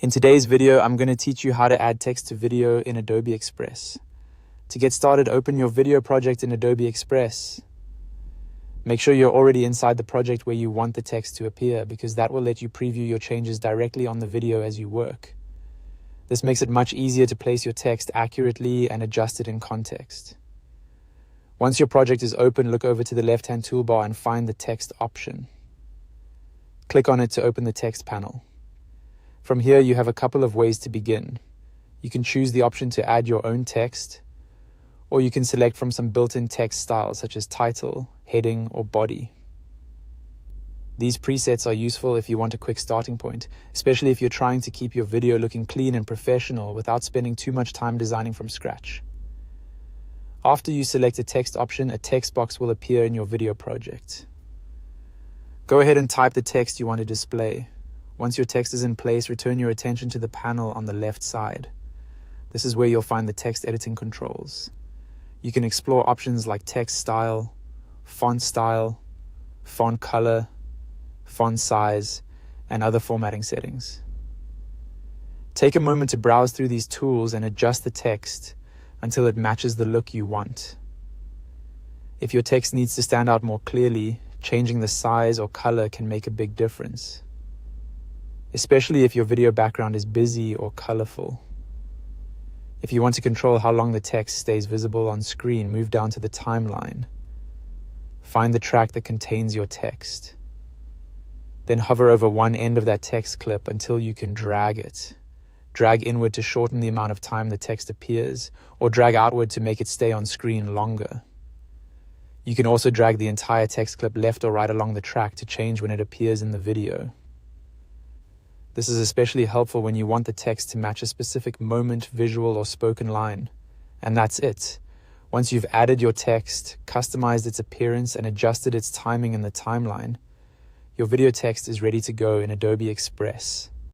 In today's video, I'm going to teach you how to add text to video in Adobe Express. To get started, open your video project in Adobe Express. Make sure you're already inside the project where you want the text to appear, because that will let you preview your changes directly on the video as you work. This makes it much easier to place your text accurately and adjust it in context. Once your project is open, look over to the left-hand toolbar and find the text option. Click on it to open the text panel. From here, you have a couple of ways to begin. You can choose the option to add your own text, or you can select from some built-in text styles such as title, heading, or body. These presets are useful if you want a quick starting point, especially if you're trying to keep your video looking clean and professional without spending too much time designing from scratch. After you select a text option, a text box will appear in your video project. Go ahead and type the text you want to display. Once your text is in place, return your attention to the panel on the left side. This is where you'll find the text editing controls. You can explore options like text style, font color, font size, and other formatting settings. Take a moment to browse through these tools and adjust the text until it matches the look you want. If your text needs to stand out more clearly, changing the size or color can make a big difference, especially if your video background is busy or colorful. If you want to control how long the text stays visible on screen, move down to the timeline. Find the track that contains your text. Then hover over one end of that text clip until you can drag it. Drag inward to shorten the amount of time the text appears, or drag outward to make it stay on screen longer. You can also drag the entire text clip left or right along the track to change when it appears in the video. This is especially helpful when you want the text to match a specific moment, visual, or spoken line. And that's it. Once you've added your text, customized its appearance, and adjusted its timing in the timeline, your video text is ready to go in Adobe Express.